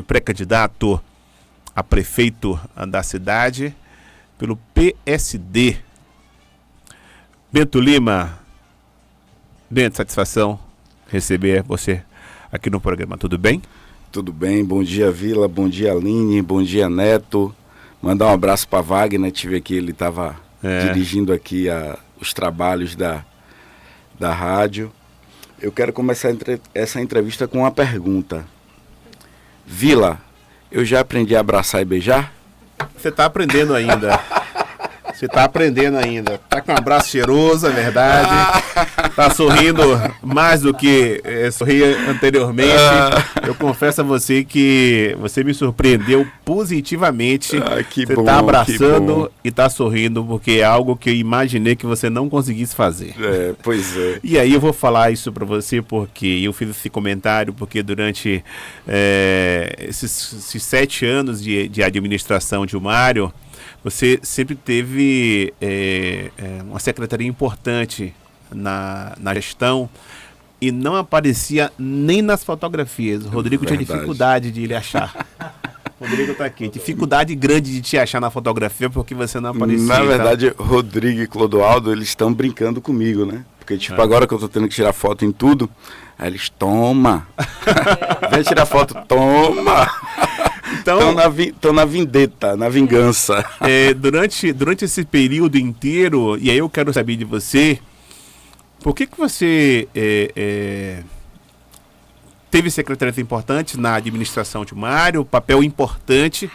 pré-candidato a prefeito da cidade pelo PSD. Bento Lima, Bento, satisfação receber você aqui no programa, tudo bem? Tudo bem, bom dia Vila, bom dia Aline, bom dia Neto. Mandar um abraço para Wagner, tive aqui, ele estava dirigindo aqui os trabalhos da rádio. Eu quero começar essa entrevista com uma pergunta. Vila, eu já aprendi a abraçar e beijar? Você está aprendendo ainda. Você está aprendendo ainda. Tá com um abraço cheiroso, é verdade. Tá sorrindo mais do que sorria anteriormente. Eu confesso a você que você me surpreendeu positivamente. Que você bom, tá abraçando e tá sorrindo, porque é algo que eu imaginei que você não conseguisse fazer. Pois é. E aí eu vou falar isso para você porque eu fiz esse comentário, porque durante esses 7 anos de administração de Mário, você sempre teve uma secretaria importante na gestão e não aparecia nem nas fotografias. O Rodrigo tinha dificuldade de lhe achar. O Rodrigo está aqui. Dificuldade grande de te achar na fotografia porque você não aparecia. Na verdade, Rodrigo e Clodoaldo, eles estão brincando comigo, né? Porque, agora que eu estou tendo que tirar foto em tudo, aí eles, toma! Vem tirar foto, toma! Estão na vendetta, na vingança. Durante esse período inteiro, e aí eu quero saber de você, por que você teve secretarias importantes na administração de Mário, papel importante,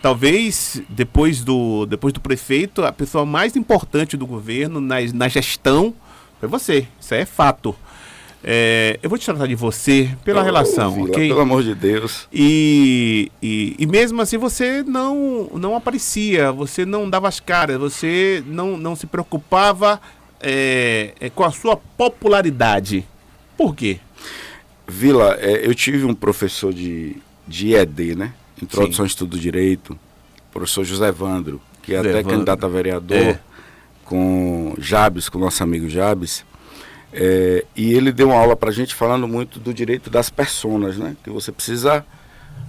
talvez depois do prefeito, a pessoa mais importante do governo na gestão foi você, isso é fato. Eu vou te tratar de você pela relação, Vila, ok? Pelo amor de Deus. E mesmo assim você não aparecia, você não dava as caras, você não se preocupava com a sua popularidade. Por quê? Vila, eu tive um professor de ED, né? Introdução ao Estudo do Direito, professor José Evandro, que é até candidato a vereador com Jabes, com o nosso amigo Jabes. E ele deu uma aula para a gente falando muito do direito das personas, né? Que você precisa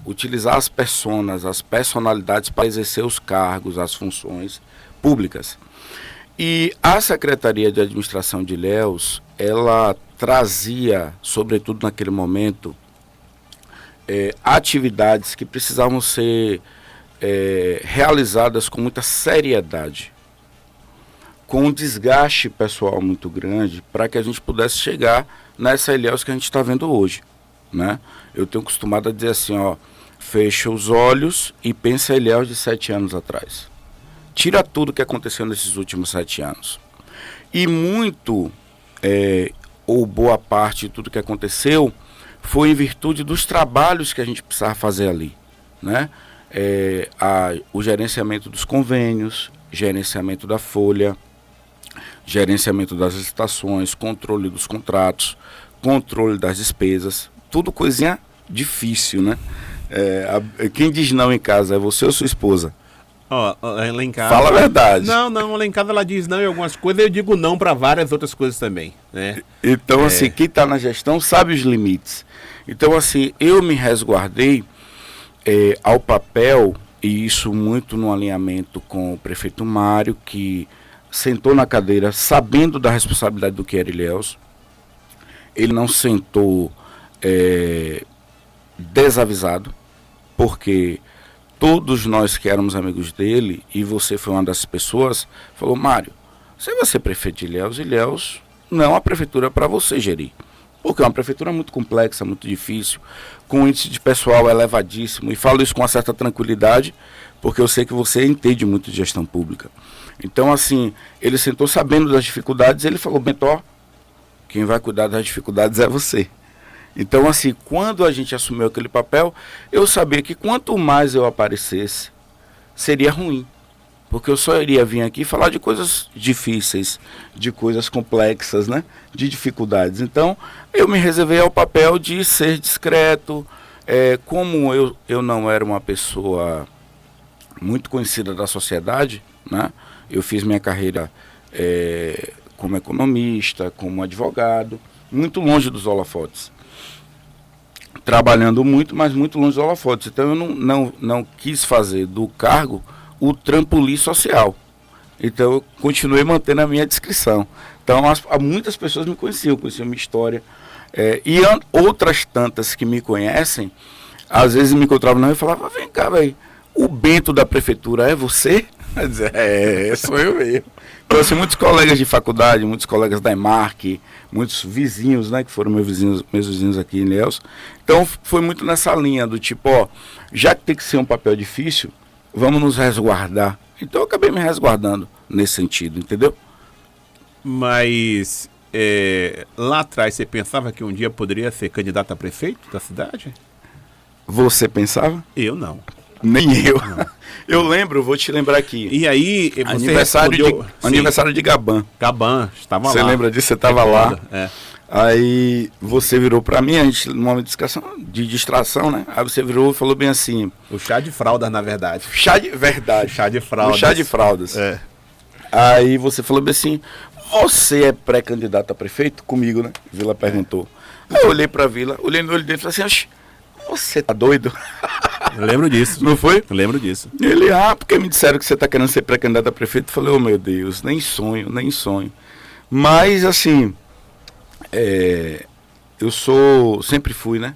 utilizar as personas, as personalidades para exercer os cargos, as funções públicas. E a Secretaria de Administração de Ilhéus, ela trazia, sobretudo naquele momento, atividades que precisavam ser realizadas com muita seriedade, com um desgaste pessoal muito grande, para que a gente pudesse chegar nessa Ilhéus que a gente está vendo hoje, né? Eu tenho acostumado a dizer assim, fecha os olhos e pensa a Ilhéus de 7 anos atrás. Tira tudo que aconteceu nesses últimos 7 anos. E muito, ou boa parte de tudo que aconteceu, foi em virtude dos trabalhos que a gente precisava fazer ali, né? O gerenciamento dos convênios, gerenciamento da folha, gerenciamento das licitações, controle dos contratos, controle das despesas, tudo coisinha difícil, né? Quem diz não em casa é você ou sua esposa? Lá em casa... Fala a verdade. Não, lá em casa ela diz não em algumas coisas, eu digo não para várias outras coisas também, né? Então, assim, quem está na gestão sabe os limites. Então, assim, eu me resguardei ao papel, e isso muito no alinhamento com o prefeito Mário, que sentou na cadeira sabendo da responsabilidade do que era Ilhéus. Ele não sentou desavisado, porque todos nós que éramos amigos dele, e você foi uma dessas pessoas, falou, Mário, você vai ser prefeito de Ilhéus, Ilhéus não é uma prefeitura para você gerir, porque é uma prefeitura muito complexa, muito difícil, com um índice de pessoal elevadíssimo, e falo isso com uma certa tranquilidade, porque eu sei que você entende muito de gestão pública. Então, assim, ele sentou sabendo das dificuldades, ele falou, Bento, quem vai cuidar das dificuldades é você. Então, assim, quando a gente assumiu aquele papel, eu sabia que quanto mais eu aparecesse, seria ruim. Porque eu só iria vir aqui falar de coisas difíceis, de coisas complexas, né? De dificuldades. Então, eu me reservei ao papel de ser discreto. Como eu não era uma pessoa muito conhecida da sociedade, né? Eu fiz minha carreira como economista, como advogado, muito longe dos holofotes. trabalhando muito, mas muito longe dos holofotes. Então eu não quis fazer do cargo o trampolim social. Então eu continuei mantendo a minha descrição. Então muitas pessoas me conheciam minha história. E outras tantas que me conhecem, às vezes me encontravam na rua e falavam, vem cá, velho, o Bento da prefeitura é você? Eu dizia, sou eu mesmo. Então, assim, muitos colegas de faculdade, muitos colegas da EMARC, muitos vizinhos, né, que foram meus vizinhos aqui em Ilhéus. Então, foi muito nessa linha do tipo, já que tem que ser um papel difícil, vamos nos resguardar. Então, eu acabei me resguardando nesse sentido, entendeu? Mas lá atrás você pensava que um dia poderia ser candidato a prefeito da cidade? Você pensava? Eu não. Nem eu. Não. Eu lembro, vou te lembrar aqui. E aí, você aniversário de Gaban. Gaban, estava lá. Você lembra disso? Você estava lá. Aí você virou para mim, a gente, numa distração, né? Aí você virou e falou bem assim... O chá de fraldas, na verdade. Chá de fraldas. O chá de fraldas. Aí você falou bem assim, você é pré-candidato a prefeito? Comigo, né? Vila perguntou. Aí eu olhei pra Vila, olhei no olho dele e falei assim, você tá doido? Eu lembro disso. Não foi? Eu lembro disso. Ele, porque me disseram que você tá querendo ser pré-candidato a prefeito. Eu falei, oh meu Deus, nem sonho. Mas, assim, eu sempre fui, né?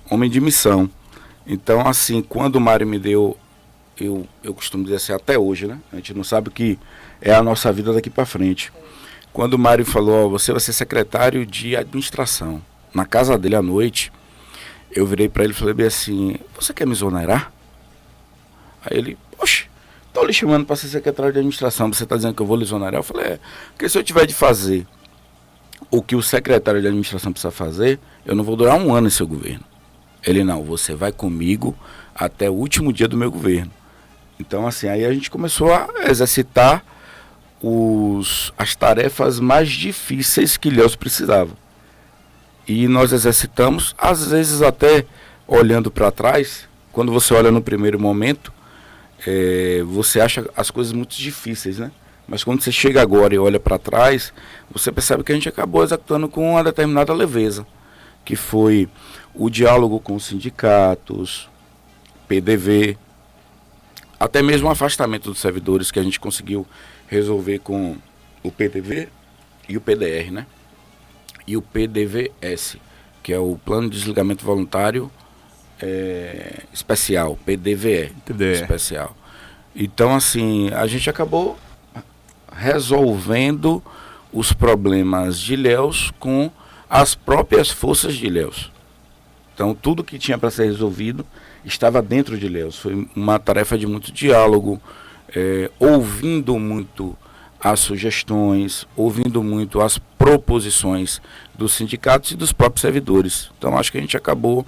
Homem de missão. Então, assim, quando o Mário me deu, eu costumo dizer assim, até hoje, né? A gente não sabe o que é a nossa vida daqui para frente. Quando o Mário falou, você vai ser secretário de administração, na casa dele à noite, eu virei para ele e falei bem assim, você quer me exonerar? Aí ele, poxa, estou lhe chamando para ser secretário de administração, você está dizendo que eu vou lhe exonerar? Eu falei, porque se eu tiver de fazer o que o secretário de administração precisa fazer, eu não vou durar um ano em seu governo. Ele, não, você vai comigo até o último dia do meu governo. Então, assim, aí a gente começou a exercitar as tarefas mais difíceis que Ilhéus precisava. E nós exercitamos, às vezes até olhando para trás, quando você olha no primeiro momento, você acha as coisas muito difíceis, né? Mas quando você chega agora e olha para trás, você percebe que a gente acabou executando com uma determinada leveza, que foi o diálogo com os sindicatos, PDV, até mesmo o afastamento dos servidores que a gente conseguiu resolver com o PDV e o PDR, né? E o PDVS, que é o Plano de Desligamento Voluntário Especial, PDVE especial. Então, assim, a gente acabou resolvendo os problemas de Ilhéus com as próprias forças de Ilhéus. Então, tudo que tinha para ser resolvido estava dentro de Ilhéus. Foi uma tarefa de muito diálogo, ouvindo muito as sugestões, ouvindo muito as proposições dos sindicatos e dos próprios servidores. Então, acho que a gente acabou,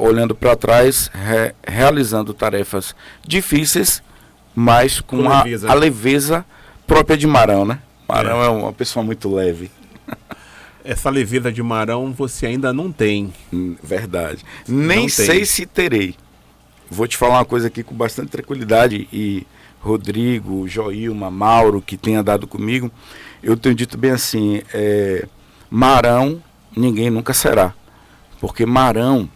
olhando para trás, realizando tarefas difíceis, mas com a leveza própria de Marão, né? Marão é uma pessoa muito leve. Essa leveza de Marão você ainda não tem. Verdade. Nem sei se terei. Vou te falar uma coisa aqui com bastante tranquilidade, e Rodrigo, Joilma, Mauro, que tem andado comigo, eu tenho dito bem assim, Marão ninguém nunca será. Porque Marão,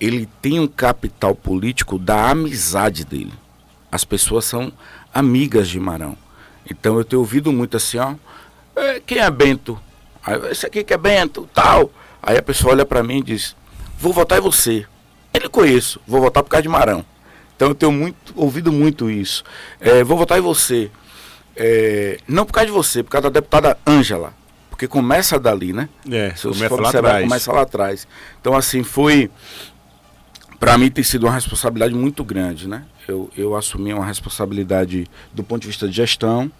ele tem um capital político da amizade dele. As pessoas são amigas de Marão. Então eu tenho ouvido muito assim, quem é Bento? Aí, esse aqui que é Bento, tal. Aí a pessoa olha para mim e diz, vou votar em você. Ele conheço, vou votar por causa de Marão. Então eu tenho ouvido muito isso. Vou votar em você. Não por causa de você, por causa da deputada Ângela. Porque começa dali, né? Começa lá atrás. Então, assim, para mim tem sido uma responsabilidade muito grande, né? Eu assumi uma responsabilidade do ponto de vista de gestão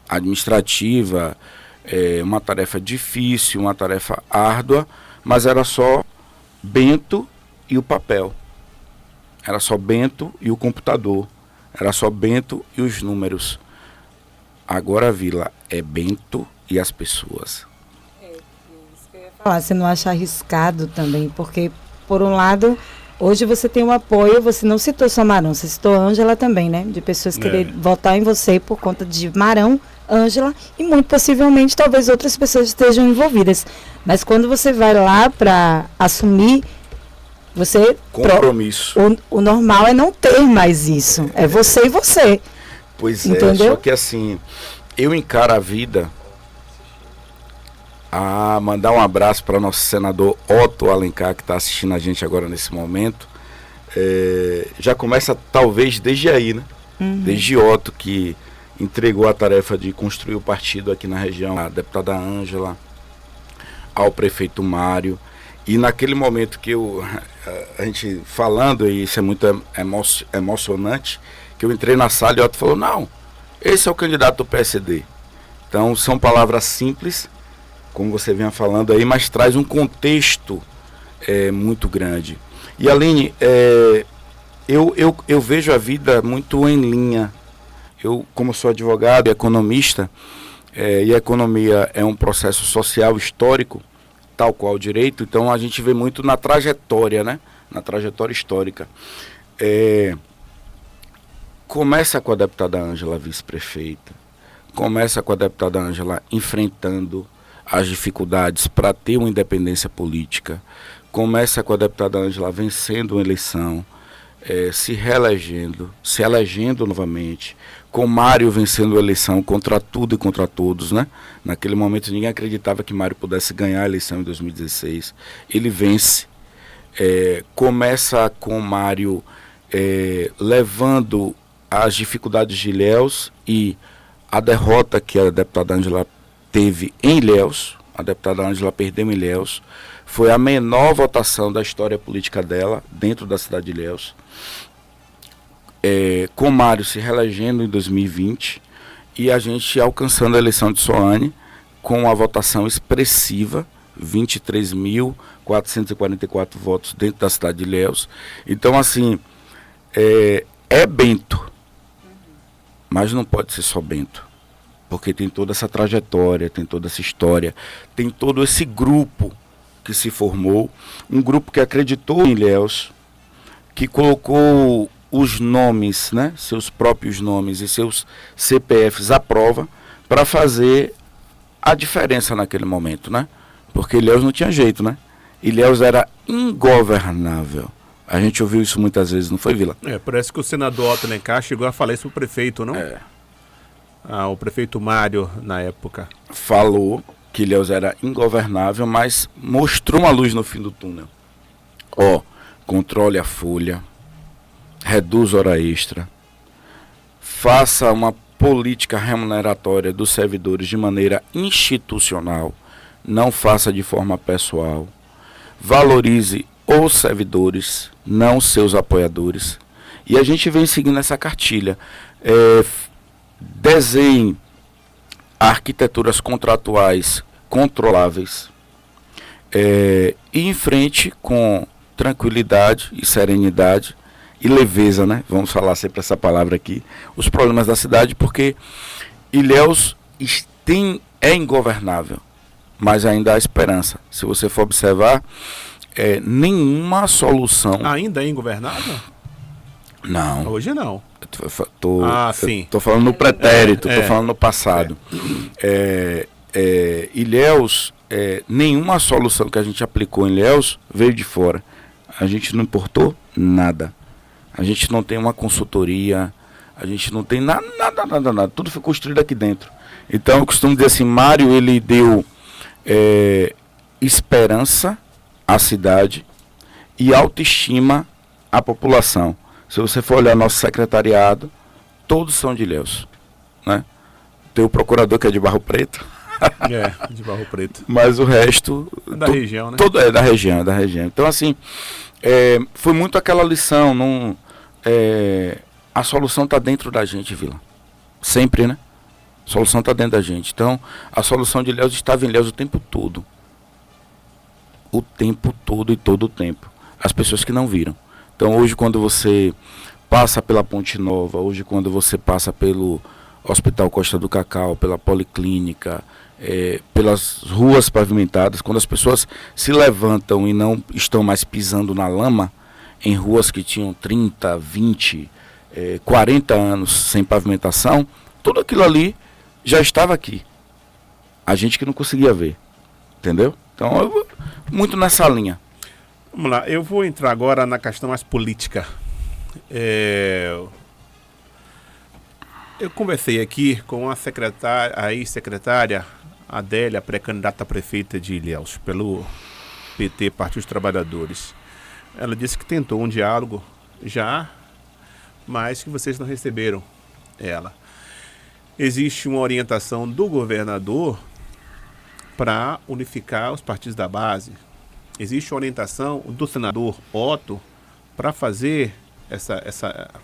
administrativa, uma tarefa difícil, uma tarefa árdua, mas era só Bento e o papel. Era só Bento e o computador. Era só Bento e os números. Agora, Vila, é Bento e as pessoas. Isso que eu ia falar. Você não acha arriscado também? Porque, por um lado, hoje você tem um apoio, você não citou só Marão, você citou a Ângela também, né? De pessoas querer votar em você por conta de Marão Ângela, e muito possivelmente talvez outras pessoas estejam envolvidas. Mas quando você vai lá para assumir, você... Compromisso. O normal é não ter mais isso. É você e você. Pois entendeu? Só que assim, eu encaro a vida... mandar um abraço para nosso senador Otto Alencar, que está assistindo a gente agora nesse momento. Já começa talvez desde aí, né? Desde Otto, que entregou a tarefa de construir o partido aqui na região, a deputada Ângela, ao prefeito Mário. E naquele momento que a gente falando, e isso é muito emocionante, que eu entrei na sala e Otto falou, não, esse é o candidato do PSD. Então são palavras simples, como você vinha falando aí, mas traz um contexto muito grande. E Aline, eu vejo a vida muito em linha. Eu, como sou advogado e economista, e a economia é um processo social histórico, tal qual o direito, então a gente vê muito na trajetória, né? Na trajetória histórica. Começa com a deputada Ângela, vice-prefeita, começa com a deputada Ângela enfrentando as dificuldades para ter uma independência política, começa com a deputada Ângela vencendo uma eleição, se reelegendo, se elegendo novamente, com Mário vencendo a eleição contra tudo e contra todos, né? Naquele momento ninguém acreditava que Mário pudesse ganhar a eleição em 2016. Ele vence, começa com Mário levando as dificuldades de Ilhéus e a derrota que a deputada Ângela teve em Ilhéus, a deputada Ângela perdeu em Ilhéus, foi a menor votação da história política dela, dentro da cidade de Ilhéus, com Mário se reelegendo em 2020, e a gente alcançando a eleição de Soane, com uma votação expressiva, 23.444 votos dentro da cidade de Ilhéus. Então, assim, é Bento, mas não pode ser só Bento, porque tem toda essa trajetória, tem toda essa história, tem todo esse grupo que se formou, um grupo que acreditou em Ilhéus, que colocou os nomes, né, seus próprios nomes e seus CPFs à prova para fazer a diferença naquele momento, né? Porque Ilhéus não tinha jeito, né? Ilhéus era ingovernável. A gente ouviu isso muitas vezes, não foi, Vila? Parece que o senador Otto Alencar chegou a falar isso pro prefeito, não? O prefeito Mário, na época. Falou que Ilhéus era ingovernável, mas mostrou uma luz no fim do túnel. Controle a folha, reduz hora extra, faça uma política remuneratória dos servidores de maneira institucional, não faça de forma pessoal, valorize os servidores, não seus apoiadores. E a gente vem seguindo essa cartilha. Desenhe arquiteturas contratuais controláveis, e enfrente com tranquilidade e serenidade e leveza, né? Vamos falar sempre essa palavra aqui, os problemas da cidade, porque Ilhéus é ingovernável, mas ainda há esperança. Se você for observar, nenhuma solução... Ainda é ingovernável? Não. Hoje não. Sim. Tô falando no pretérito, tô falando no passado. Ilhéus, nenhuma solução que a gente aplicou em Ilhéus veio de fora. A gente não importou nada. A gente não tem uma consultoria, a gente não tem nada. Tudo foi construído aqui dentro. Então eu costumo dizer assim, Mário, ele deu esperança à cidade e autoestima à população. Se você for olhar nosso secretariado, todos são de Ilhéus, né? Tem o procurador que é de Barro Preto. De Barro Preto. Mas o resto... Da região, né? Todo da região. Então, assim, foi muito aquela lição. A solução está dentro da gente, Vila. Sempre, né? A solução está dentro da gente. Então, a solução de Ilhéus estava em Ilhéus o tempo todo. O tempo todo e todo o tempo. As pessoas que não viram. Então, hoje, quando você passa pela Ponte Nova, hoje, quando você passa pelo Hospital Costa do Cacau, pela Policlínica, pelas ruas pavimentadas, quando as pessoas se levantam e não estão mais pisando na lama, em ruas que tinham 30, 20, 40 anos sem pavimentação, tudo aquilo ali já estava aqui. A gente que não conseguia ver. Entendeu? Então, eu vou muito nessa linha. Vamos lá, eu vou entrar agora na questão mais política. Eu conversei aqui com a ex-secretária Adélia, pré-candidata a prefeita de Ilhéus, pelo PT, Partido dos Trabalhadores. Ela disse que tentou um diálogo já, mas que vocês não receberam ela. Existe uma orientação do governador para unificar os partidos da base. Existe uma orientação do senador Otto para fazer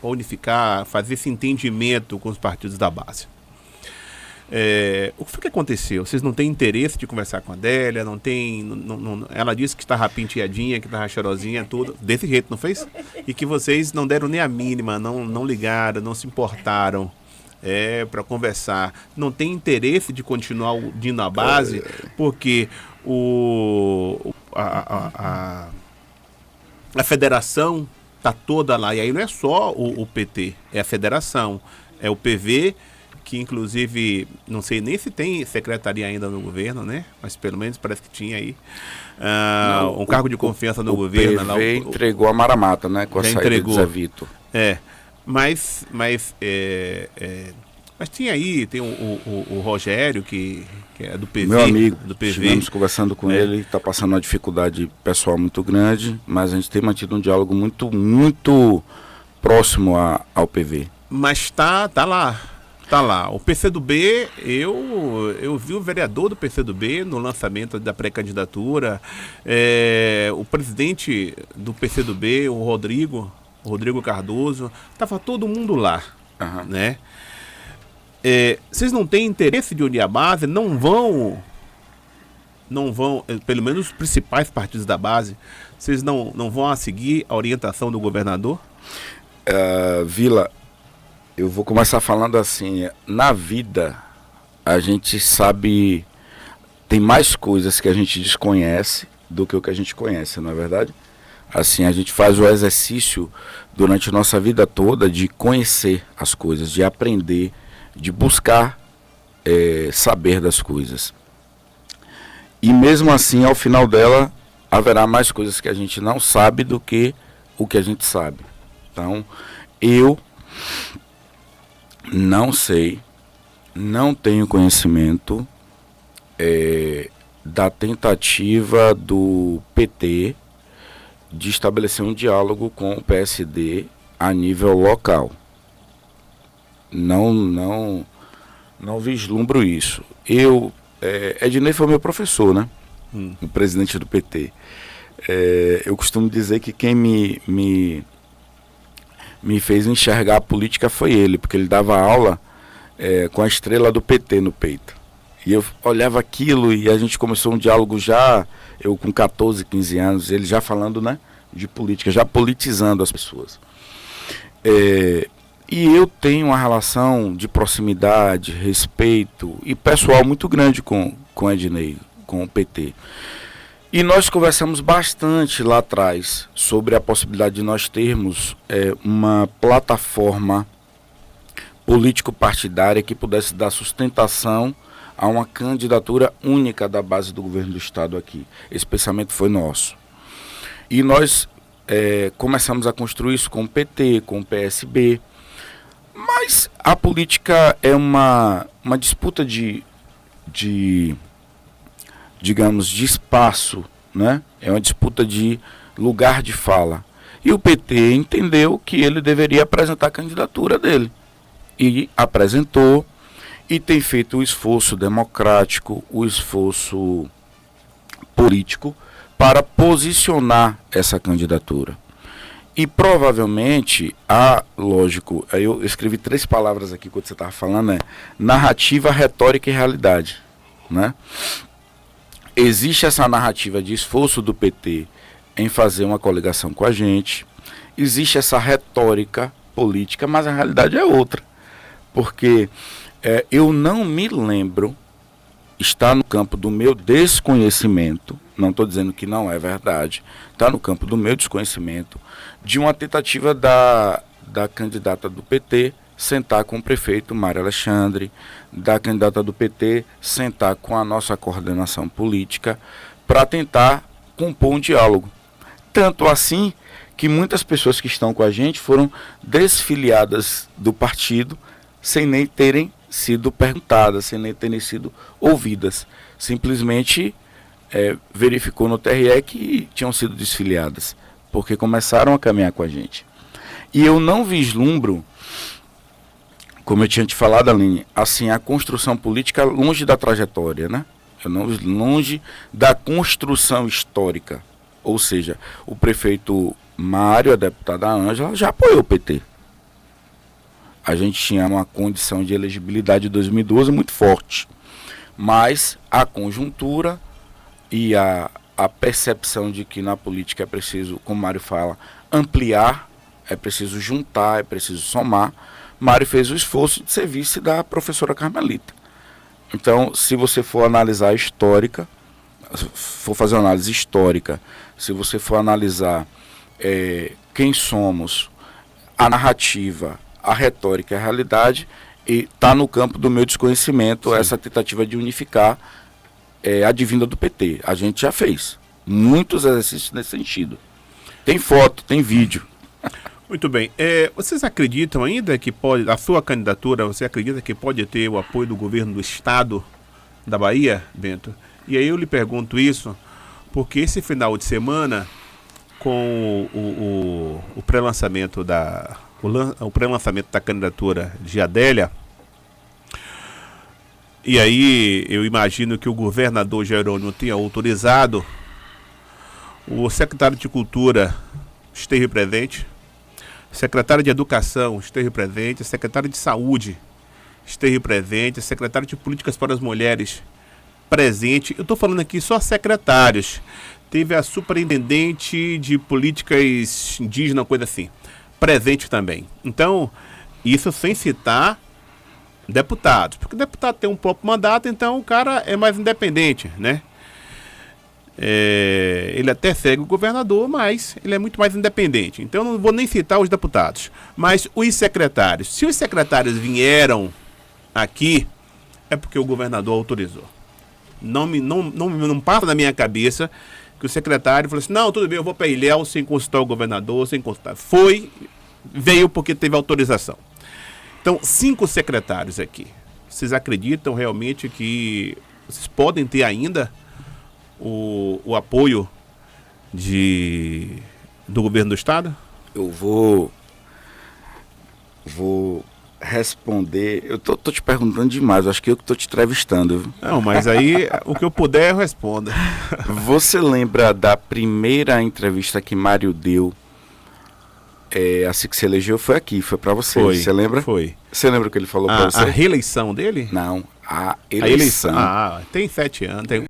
unificar, fazer esse entendimento com os partidos da base. O que foi que aconteceu? Vocês não têm interesse de conversar com a Adélia? Ela disse que estava penteadinha, que estava cheirosinha, tudo. Desse jeito, não fez? E que vocês não deram nem a mínima, não ligaram, não se importaram para conversar. Não tem interesse de continuar indo à base, porque a federação está toda lá. E aí não é só o PT, é a federação, é o PV, que inclusive, não sei nem se tem secretaria ainda no governo, né? Mas pelo menos parece que tinha aí um cargo de confiança no governo. O PV entregou a Maramata, né? Com a saída de Zé Vitor. Mas tinha aí, tem o Rogério, que é do PV. Meu amigo, do PV. Estivemos conversando com ele, está passando uma dificuldade pessoal muito grande, mas a gente tem mantido um diálogo muito, muito próximo ao PV. Mas tá lá. Tá lá. O PCdoB, eu vi o vereador do PCdoB no lançamento da pré-candidatura, o presidente do PCdoB, o Rodrigo Cardoso, estava todo mundo lá, né? Vocês não têm interesse de unir a base? Não vão, pelo menos os principais partidos da base, vocês não vão a seguir a orientação do governador? Vila, eu vou começar falando assim, na vida a gente sabe, tem mais coisas que a gente desconhece do que o que a gente conhece, não é verdade? Assim, a gente faz o exercício durante a nossa vida toda de conhecer as coisas, de aprender, de buscar saber das coisas. E mesmo assim, ao final dela, haverá mais coisas que a gente não sabe do que o que a gente sabe. Então, eu não sei, não tenho conhecimento da tentativa do PT de estabelecer um diálogo com o PSD a nível local. Não vislumbro isso. Ednei foi meu professor, né? O presidente do PT. Eu costumo dizer que quem me fez enxergar a política foi ele, porque ele dava aula com a estrela do PT no peito. E eu olhava aquilo e a gente começou um diálogo já, eu com 14, 15 anos, ele já falando, né, de política, já politizando as pessoas. E eu tenho uma relação de proximidade, respeito e pessoal muito grande com o Ednei, com o PT. E nós conversamos bastante lá atrás sobre a possibilidade de nós termos uma plataforma político-partidária que pudesse dar sustentação a uma candidatura única da base do governo do estado aqui. Esse pensamento foi nosso. E nós começamos a construir isso com o PT, com o PSB. Mas a política é uma disputa digamos, de espaço, né? É uma disputa de lugar de fala. E o PT entendeu que ele deveria apresentar a candidatura dele. E apresentou, e tem feito o esforço democrático, o esforço político para posicionar essa candidatura. E provavelmente, lógico, eu escrevi 3 palavras aqui quando você estava falando, narrativa, retórica e realidade, né? Existe essa narrativa de esforço do PT em fazer uma coligação com a gente, existe essa retórica política, mas a realidade é outra, porque eu não me lembro, está no campo do meu desconhecimento, não estou dizendo que não é verdade, está no campo do meu desconhecimento, de uma tentativa da candidata do PT sentar com o prefeito Mário Alexandre, da candidata do PT, sentar com a nossa coordenação política para tentar compor um diálogo. Tanto assim que muitas pessoas que estão com a gente foram desfiliadas do partido sem nem terem sido perguntadas, sem nem terem sido ouvidas. Simplesmente verificou no TRE que tinham sido desfiliadas, porque começaram a caminhar com a gente. E eu não vislumbro, como eu tinha te falado, Aline, assim, a construção política longe da trajetória, né? Eu não longe da construção histórica. Ou seja, o prefeito Mário, a deputada Ângela, já apoiou o PT. A gente tinha uma condição de elegibilidade de 2012 muito forte. Mas a conjuntura e a percepção de que na política é preciso, como o Mário fala, ampliar, é preciso juntar, é preciso somar. Mário fez o esforço de ser vice da professora Carmelita. Então, se você for analisar a histórica, for fazer uma análise histórica, se você for analisar quem somos, a narrativa, a retórica e a realidade, e está no campo do meu desconhecimento. Sim. Essa tentativa de unificar a vinda do PT. A gente já fez muitos exercícios nesse sentido. Tem foto, tem vídeo. Muito bem. Vocês acreditam ainda que pode, a sua candidatura, você acredita que pode ter o apoio do governo do estado da Bahia, Bento? E aí eu lhe pergunto isso, porque esse final de semana, com o pré-lançamento o pré-lançamento da candidatura de Adélia, e aí eu imagino que o governador Jerônimo tenha autorizado, o secretário de Cultura esteve presente, o secretário de Educação esteve presente, o secretário de Saúde esteve presente, o secretário de Políticas para as Mulheres presente. Eu estou falando aqui só secretários. Teve a superintendente de políticas indígenas, coisa assim, presente também. Então, isso sem citar deputados, porque o deputado tem um próprio mandato, então o cara é mais independente, né? Ele até segue o governador, mas ele é muito mais independente. Então eu não vou nem citar os deputados, mas os secretários. Se os secretários vieram aqui, é porque o governador autorizou. Não passa na minha cabeça que o secretário falou assim: não, tudo bem, eu vou para Ilhéus sem consultar o governador, sem consultar. Veio porque teve autorização. Então, 5 secretários aqui. Vocês acreditam realmente que vocês podem ter ainda o apoio do governo do estado? Eu vou responder. Eu tô te perguntando demais, acho que eu que tô te entrevistando, viu? Não, mas aí o que eu puder eu respondo. Você lembra da primeira entrevista que Mário deu, assim que se elegeu? Foi aqui, foi pra você. Você lembra? Foi. Você lembra o que ele falou pra você? A reeleição dele? Não, a eleição. Tem 7 anos. Tem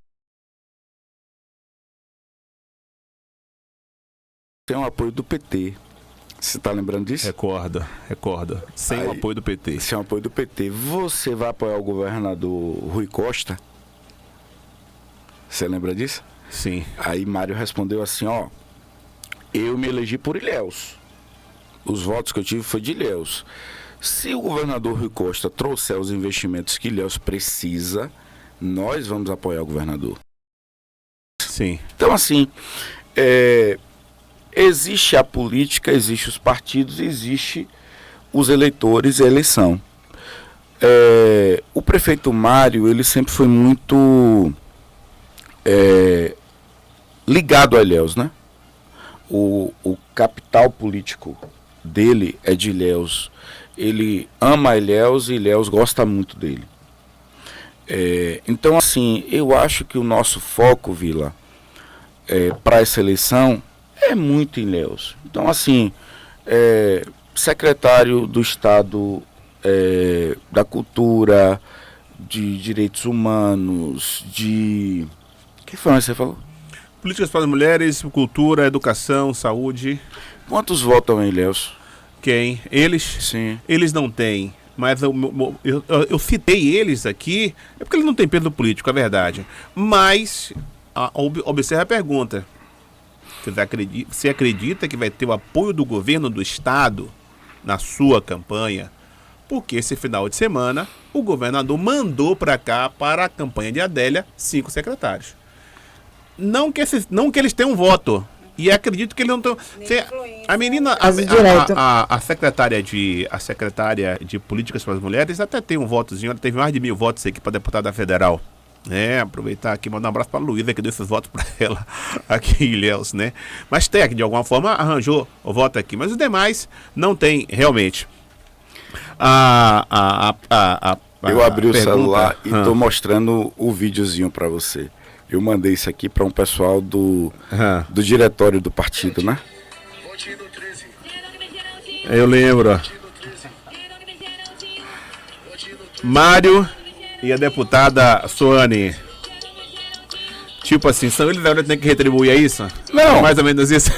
o apoio do PT. Você tá lembrando disso? Recordo. Sem o apoio do PT. Sem o apoio do PT. Você vai apoiar o governador Rui Costa? Você lembra disso? Sim. Aí Mário respondeu assim, eu me elegi por Ilhéus. Os votos que eu tive foi de Ilhéus. Se o governador Rui Costa trouxer os investimentos que Ilhéus precisa, nós vamos apoiar o governador. Sim. Então, assim, existe a política, existe os partidos, existe os eleitores e a eleição. O prefeito Mário, ele sempre foi muito ligado a Ilhéus, né? O capital político dele é de Ilhéus. Ele ama Ilhéus e Ilhéus gosta muito dele. Então, assim, eu acho que o nosso foco, Vila, para essa eleição é muito em Ilhéus. Então, assim, secretário do Estado da Cultura, de Direitos Humanos, de... que foi que você falou? Políticas para as Mulheres, Cultura, Educação, Saúde. Quantos votam em Ilhéus? Quem? Eles? Sim. Eles não têm. Mas eu citei eles aqui, é porque eles não têm peso político, é verdade. Mas, observe a pergunta. Você acredita que vai ter o apoio do governo do estado na sua campanha? porque esse final de semana o governador mandou para cá, para a campanha de Adélia, 5 secretários. Não que eles tenham voto. E acredito que eles não estão. A menina, a secretária de Políticas para as Mulheres até tem um votozinho, ela teve mais de 1.000 votos aqui para deputada federal. Aproveitar aqui e mandar um abraço para a Luísa, que deu esses votos para ela aqui em Ilhéus, né? Mas tem, de alguma forma, arranjou o voto aqui. Mas os demais não tem realmente. Eu abri o celular e estou mostrando o videozinho para você. Eu mandei isso aqui para um pessoal do diretório do partido, né? Eu lembro. Mário e a deputada Soane. Tipo assim, são eles que tem que retribuir, é isso? Não. É mais ou menos isso?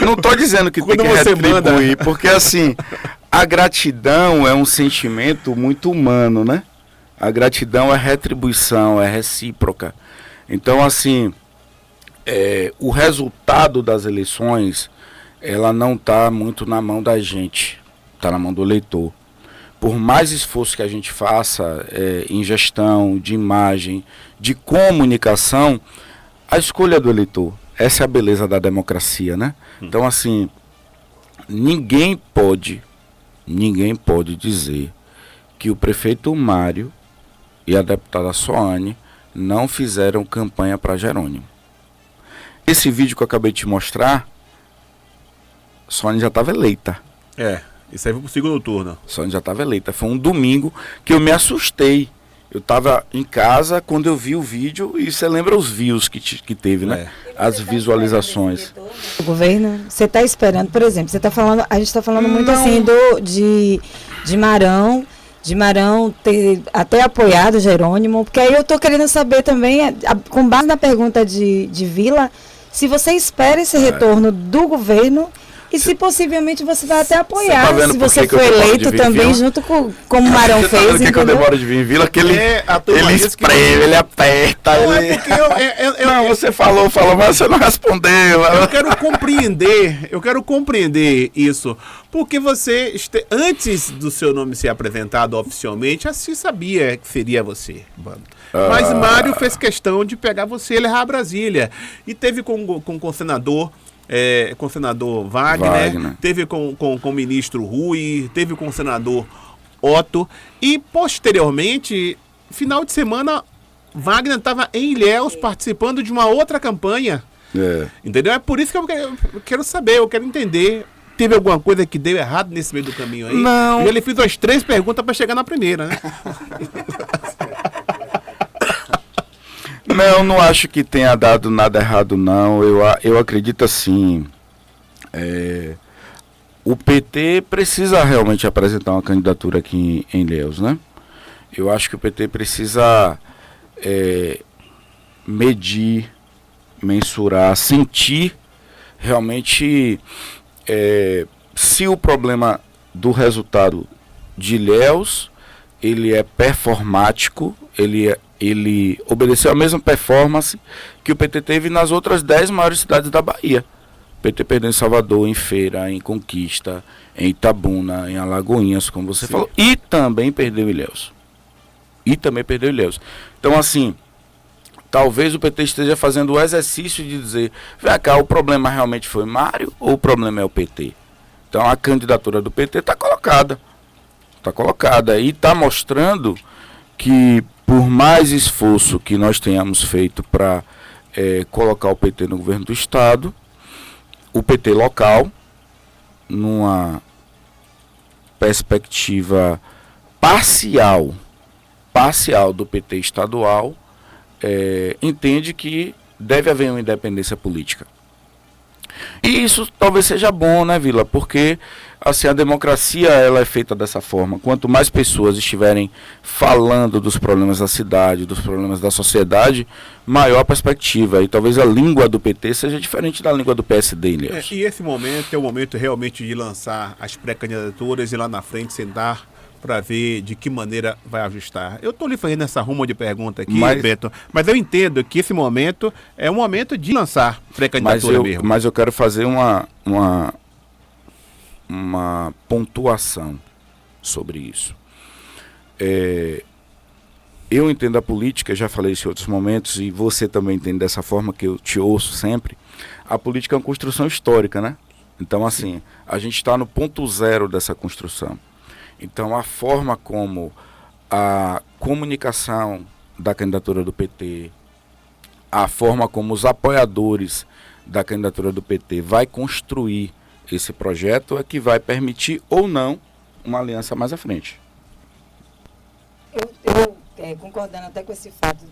Não tô dizendo que tem que retribuir, porque assim, a gratidão é um sentimento muito humano, né? A gratidão é retribuição, é recíproca. Então, assim, o resultado das eleições, ela não está muito na mão da gente, está na mão do eleitor. Por mais esforço que a gente faça em gestão, de imagem, de comunicação, a escolha do eleitor. Essa é a beleza da democracia, né? Então, assim, ninguém pode dizer que o prefeito Mário e a deputada Soane não fizeram campanha para Jerônimo. Esse vídeo que eu acabei de te mostrar, Soane já estava eleita. Isso aí foi pro segundo turno. Soane já estava eleita. Foi um domingo que eu me assustei. Eu estava em casa quando eu vi o vídeo e você lembra os views que teve, né? As visualizações. O governo, você está esperando, por exemplo, você tá falando, a gente está falando muito assim de Marão ter até apoiado Jerônimo, porque aí eu estou querendo saber também, com base na pergunta de Vila, se você espera esse retorno do governo e se possivelmente você vai até apoiar, se você for eleito também, junto com como o Marão fez. Por que eu demoro de vir em Vila? Que ele espreme, ele aperta. Não, você falou, mas você não respondeu. Eu quero compreender isso. Porque você, antes do seu nome ser apresentado oficialmente, assim sabia que seria você, mano. Mas Mário fez questão de pegar você e levar a Brasília. E teve com o senador. Com o senador Wagner, teve com o ministro Rui, teve com o senador Otto. E posteriormente, final de semana, Wagner estava em Ilhéus participando de uma outra campanha. Entendeu? É por isso que eu quero saber, eu quero entender. Teve alguma coisa que deu errado nesse meio do caminho aí? Não. E ele fez umas 3 perguntas para chegar na primeira, né? Não acho que tenha dado nada errado, não. Eu acredito assim. O PT precisa realmente apresentar uma candidatura aqui em Ilhéus, né? Eu acho que o PT precisa medir, mensurar, sentir realmente se o problema do resultado de Ilhéus ele é performático, ele obedeceu a mesma performance que o PT teve nas outras 10 maiores cidades da Bahia. O PT perdeu em Salvador, em Feira, em Conquista, em Itabuna, em Alagoinhas, como você falou, e também perdeu Ilhéus. Então, assim, talvez o PT esteja fazendo o exercício de dizer, vem cá, o problema realmente foi Mário ou o problema é o PT? Então, a candidatura do PT está colocada. E está mostrando que por mais esforço que nós tenhamos feito para colocar o PT no governo do estado, o PT local, numa perspectiva parcial do PT estadual, entende que deve haver uma independência política. E isso talvez seja bom, né, Vila? Porque assim, a democracia ela é feita dessa forma. Quanto mais pessoas estiverem falando dos problemas da cidade, dos problemas da sociedade, maior a perspectiva. E talvez a língua do PT seja diferente da língua do PSD, Ilhéus. E esse momento é o momento realmente de lançar as pré-candidaturas e lá na frente sentar para ver de que maneira vai ajustar. Eu estou lhe fazendo essa ruma de pergunta aqui, Beto, mas eu entendo que esse momento é um momento de lançar pré-candidatura mesmo. Mas eu quero fazer uma pontuação. sobre isso. Eu entendo a política, já falei isso em outros momentos, e você também entende dessa forma que eu te ouço sempre. A política é uma construção histórica, né? Então, assim, a gente está no ponto zero dessa construção. Então, a forma como a comunicação da candidatura do PT, a forma como os apoiadores da candidatura do PT vai construir esse projeto é que vai permitir ou não uma aliança mais à frente. Eu concordando até com esse fato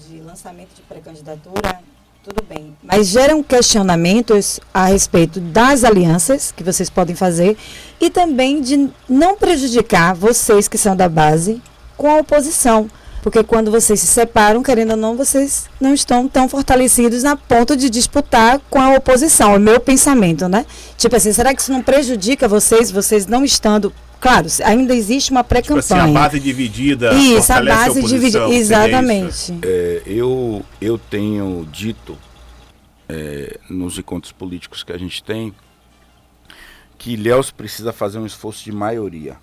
de lançamento de pré-candidatura, tudo bem. Mas geram questionamentos a respeito das alianças que vocês podem fazer e também de não prejudicar vocês que são da base com a oposição. Porque quando vocês se separam, querendo ou não, vocês não estão tão fortalecidos na ponto de disputar com a oposição. É o meu pensamento, né? Tipo assim, será que isso não prejudica vocês não estando... Claro, ainda existe uma pré-campanha. Tipo assim, a base dividida. Isso, a base dividida. Exatamente. Eu tenho dito nos encontros políticos que a gente tem que Ilhéus precisa fazer um esforço de maioria.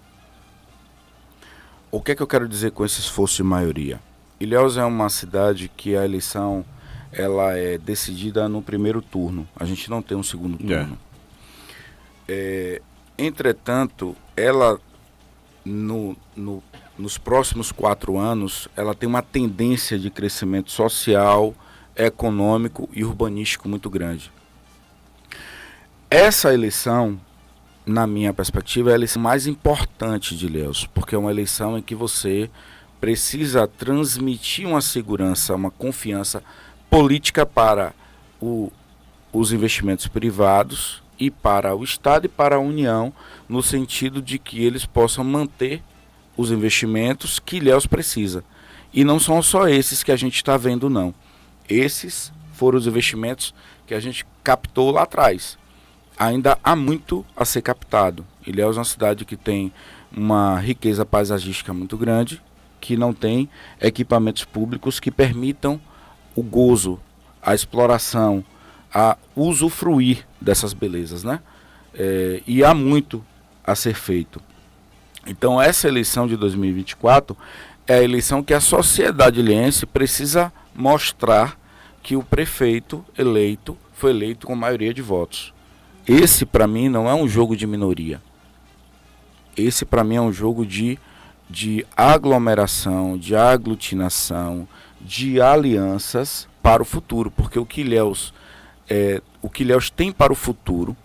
O que é que eu quero dizer com esse esforço de maioria? Ilhéus é uma cidade que a eleição ela é decidida no primeiro turno. A gente não tem um segundo turno. Entretanto, ela nos próximos 4 anos, ela tem uma tendência de crescimento social, econômico e urbanístico muito grande. Essa eleição, na minha perspectiva, é a eleição mais importante de Ilhéus, porque é uma eleição em que você precisa transmitir uma segurança, uma confiança política para os investimentos privados e para o Estado e para a União, no sentido de que eles possam manter os investimentos que Ilhéus precisa. E não são só esses que a gente está vendo, não. Esses foram os investimentos que a gente captou lá atrás. Ainda há muito a ser captado. Ilhéus é uma cidade que tem uma riqueza paisagística muito grande, que não tem equipamentos públicos que permitam o gozo, a exploração, a usufruir dessas belezas, né? E há muito a ser feito. Então essa eleição de 2024 é a eleição que a sociedade ilhéense precisa mostrar que o prefeito eleito foi eleito com maioria de votos. Esse para mim não é um jogo de minoria. Esse para mim é um jogo de aglomeração, de aglutinação, de alianças para o futuro, porque o que Ilhéus tem para o futuro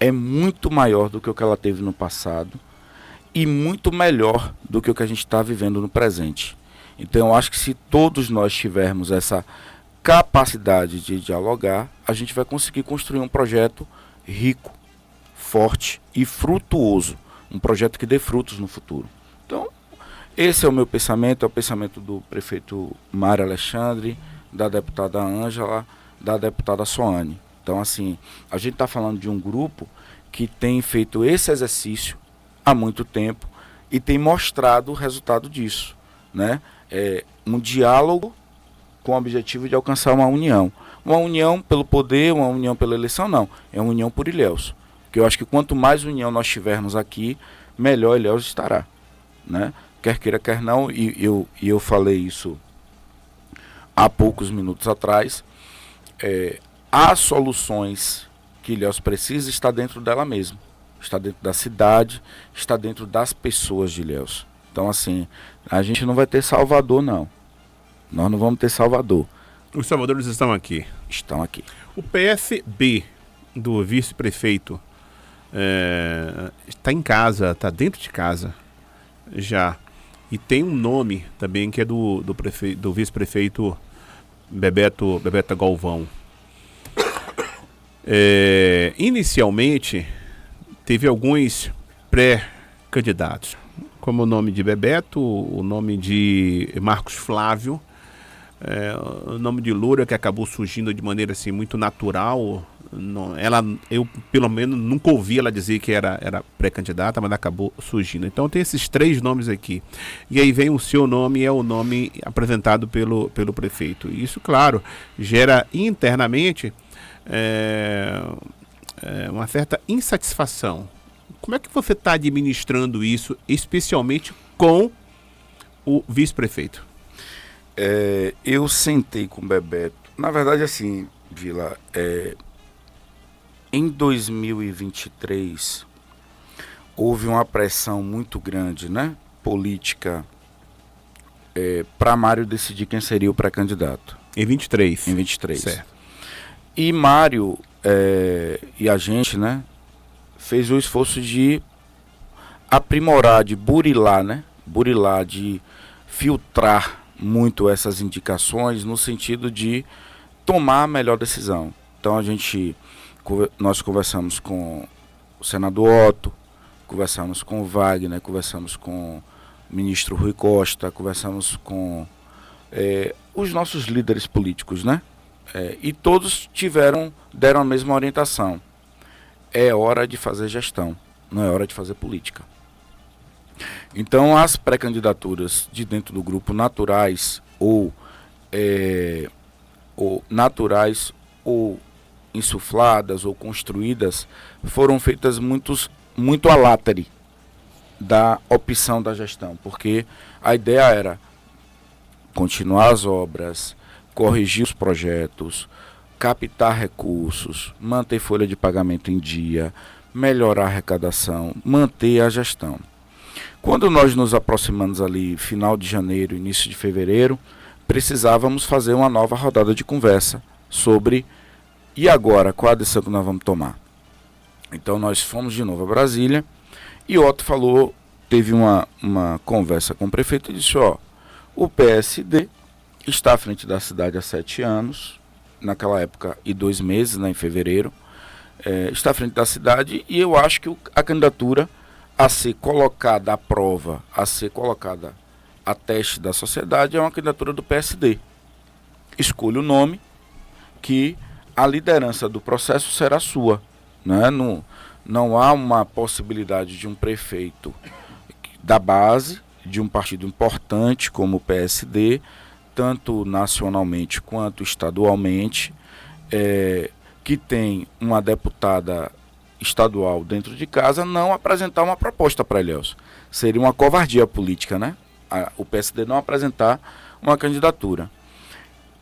é muito maior do que o que ela teve no passado e muito melhor do que o que a gente está vivendo no presente. Então eu acho que se todos nós tivermos essa capacidade de dialogar, a gente vai conseguir construir um projeto rico, forte e frutuoso, um projeto que dê frutos no futuro. Então esse é o meu pensamento, é o pensamento do prefeito Mário Alexandre, da deputada Ângela, da deputada Soane. Então, assim, a gente está falando de um grupo que tem feito esse exercício há muito tempo e tem mostrado o resultado disso, né? Um diálogo com o objetivo de alcançar uma união. Uma união pelo poder, uma união pela eleição, não. É uma união por Ilhéus. Porque eu acho que quanto mais união nós tivermos aqui, melhor Ilhéus estará, né? Quer queira, quer não, e eu falei isso há poucos minutos atrás. As soluções que Ilhéus precisa está dentro dela mesma, está dentro da cidade, está dentro das pessoas de Ilhéus. Então, assim, a gente não vai ter Salvador, não. Nós não vamos ter Salvador. Os salvadores estão aqui. Estão aqui. O PSB do vice-prefeito está em casa, está dentro de casa já. E tem um nome também que é do vice-prefeito Bebeto Galvão. Inicialmente, teve alguns pré-candidatos, como o nome de Bebeto, o nome de Marcos Flávio, o nome de Loura, que acabou surgindo de maneira assim, muito natural. Eu, pelo menos, nunca ouvi ela dizer que era pré-candidata, mas acabou surgindo. Então tem esses 3 nomes aqui. E aí vem o seu nome, é o nome apresentado pelo prefeito. E isso, claro, gera internamente uma certa insatisfação Como é que você está administrando isso, especialmente com o vice-prefeito? Eu sentei com o Bebeto. Na verdade, assim, Vila, em 2023 houve uma pressão muito grande, né, política, para Mário decidir quem seria o pré-candidato. Em 23. Em 23. Certo. E Mário e a gente, né, fez o esforço de aprimorar, de burilar, de filtrar muito essas indicações no sentido de tomar a melhor decisão. Então nós conversamos com o senador Otto, conversamos com o Wagner, conversamos com o ministro Rui Costa, conversamos com os nossos líderes políticos, né? E todos deram a mesma orientação. É hora de fazer gestão, não é hora de fazer política. Então, as pré-candidaturas de dentro do grupo naturais ou insufladas ou construídas foram feitas muito à láteri da opção da gestão, porque a ideia era continuar as obras, corrigir os projetos, captar recursos, manter folha de pagamento em dia, melhorar a arrecadação, manter a gestão. Quando nós nos aproximamos ali, final de janeiro, início de fevereiro, precisávamos fazer uma nova rodada de conversa sobre, e agora, qual a decisão que nós vamos tomar? Então nós fomos de novo a Brasília, e Otto teve uma conversa com o prefeito e disse, o PSD está à frente da cidade há 7 anos, naquela época, e 2 meses, né, em fevereiro, está à frente da cidade, e eu acho que a candidatura a ser colocada à prova, a ser colocada a teste da sociedade é uma candidatura do PSD. Escolha o nome, que a liderança do processo será sua, né? Não há uma possibilidade de um prefeito da base, de um partido importante como o PSD, tanto nacionalmente quanto estadualmente, que tem uma deputada estadual dentro de casa, não apresentar uma proposta para Ilhéus. Seria uma covardia política, né? O PSD não apresentar uma candidatura.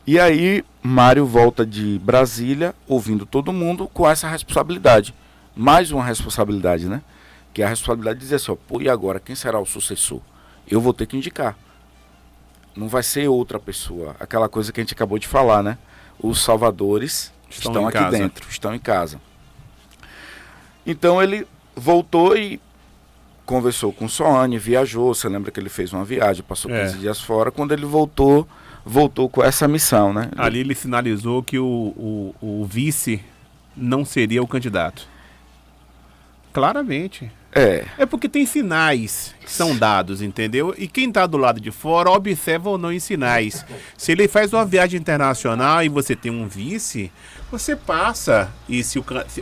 E aí, Mário volta de Brasília, ouvindo todo mundo, com essa responsabilidade. Mais uma responsabilidade, né? Que é a responsabilidade de dizer assim, e agora, quem será o sucessor? Eu vou ter que indicar. Não vai ser outra pessoa. Aquela coisa que a gente acabou de falar, né? Os salvadores estão aqui dentro, estão em casa. Então ele voltou e conversou com Soane, viajou. Você lembra que ele fez uma viagem, passou 15 dias fora. Quando ele voltou com essa missão, né? Ali ele sinalizou que o vice não seria o candidato. Claramente. É porque tem sinais que são dados, entendeu? E quem está do lado de fora observa ou não em sinais. Se ele faz uma viagem internacional e você tem um vice, você passa. E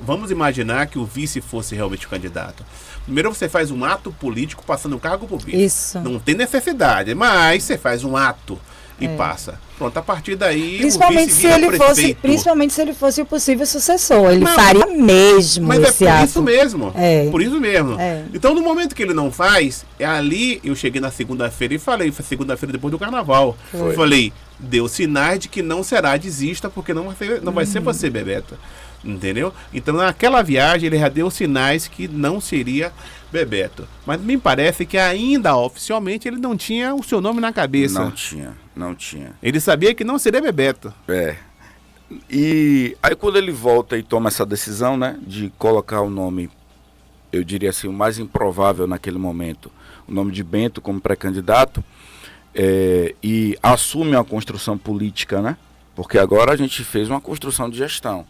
vamos imaginar que o vice fosse realmente o candidato. Primeiro você faz um ato político passando o cargo para o vice. Isso. Não tem necessidade, mas você faz um ato e passa. Pronto, a partir daí principalmente o vice principalmente se ele fosse o possível sucessor, ele faria mesmo esse ato. Isso mesmo. Por isso mesmo. Então, no momento que ele não faz, ali eu cheguei na segunda-feira e falei, foi segunda-feira depois do carnaval. Falei, deu sinais de que não será, desista, porque não vai ser você, Bebeto. Entendeu? Então, naquela viagem, ele já deu sinais que não seria Bebeto. Mas me parece que ainda oficialmente ele não tinha o seu nome na cabeça. Não tinha. Ele sabia que não seria Bebeto. E aí quando ele volta e toma essa decisão, né, de colocar o nome, eu diria assim, o mais improvável naquele momento, o nome de Bento como pré-candidato, e assume uma construção política, né? Porque agora a gente fez uma construção de gestão.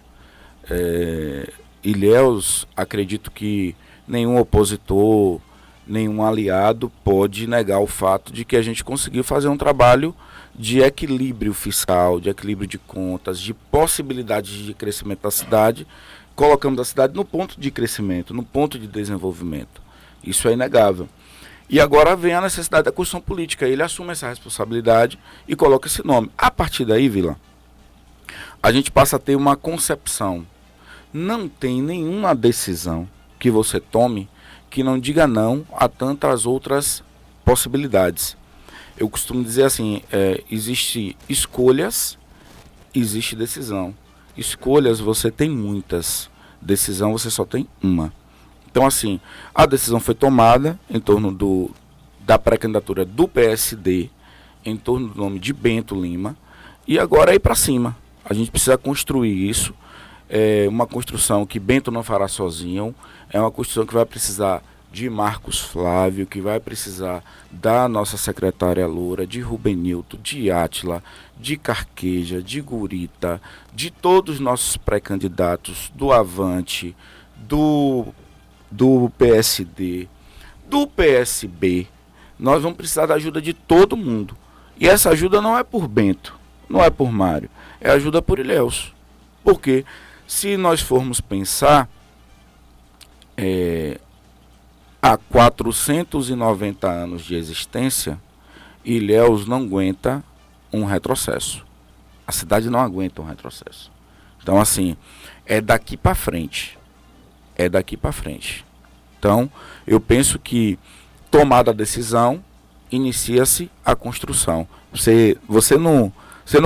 Ilhéus, acredito que nenhum opositor, nenhum aliado pode negar o fato de que a gente conseguiu fazer um trabalho de equilíbrio fiscal, de equilíbrio de contas, de possibilidades de crescimento da cidade, colocamos a cidade no ponto de crescimento, no ponto de desenvolvimento. Isso é inegável. E agora vem a necessidade da construção política. Ele assume essa responsabilidade e coloca esse nome. A partir daí, Vila, a gente passa a ter uma concepção. Não tem nenhuma decisão que você tome que não diga não a tantas outras possibilidades. Eu costumo dizer assim, existe escolhas, existe decisão. Escolhas você tem muitas, decisão você só tem uma. Então assim, a decisão foi tomada em torno da pré-candidatura do PSD, em torno do nome de Bento Lima, e agora é ir para cima. A gente precisa construir isso, é uma construção que Bento não fará sozinho, é uma construção que vai precisar de Marcos Flávio, que vai precisar da nossa secretária Loura, de Rubenilton, de Átila, de Carqueja, de Gurita, de todos os nossos pré-candidatos, do Avante, do PSD, do PSB. Nós vamos precisar da ajuda de todo mundo. E essa ajuda não é por Bento, não é por Mário, é ajuda por Ilhéus. Porque se nós formos pensar, há 490 anos de existência, Ilhéus não aguenta um retrocesso. A cidade não aguenta um retrocesso. Então, assim, é daqui para frente. É daqui para frente. Então, eu penso que, tomada a decisão, inicia-se a construção. Você não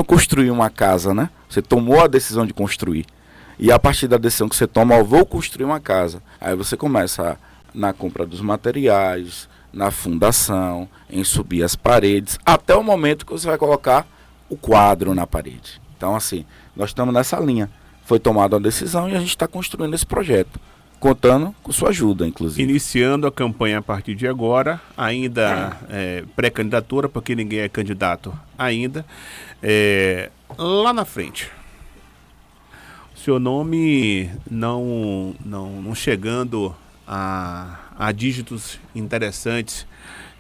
construiu uma casa, né? Você tomou a decisão de construir. E a partir da decisão que você toma, eu vou construir uma casa. Aí você começa na compra dos materiais, na fundação, em subir as paredes, até o momento que você vai colocar o quadro na parede. Então, assim, nós estamos nessa linha. Foi tomada a decisão e a gente está construindo esse projeto, contando com sua ajuda, inclusive. Iniciando a campanha a partir de agora, ainda pré-candidatura, porque ninguém é candidato ainda. Lá na frente, seu nome não chegando a dígitos interessantes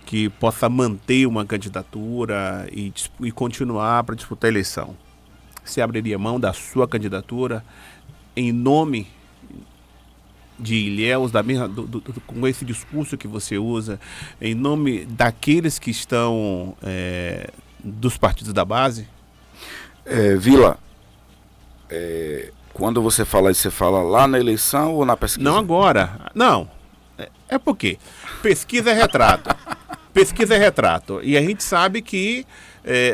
que possa manter uma candidatura e continuar para disputar a eleição. Você abriria mão da sua candidatura em nome de Ilhéus, com esse discurso que você usa, em nome daqueles que estão dos partidos da base? Vila, quando você fala isso, você fala lá na eleição ou na pesquisa? Não agora. Não. É porque pesquisa é retrato. Pesquisa é retrato. E a gente sabe que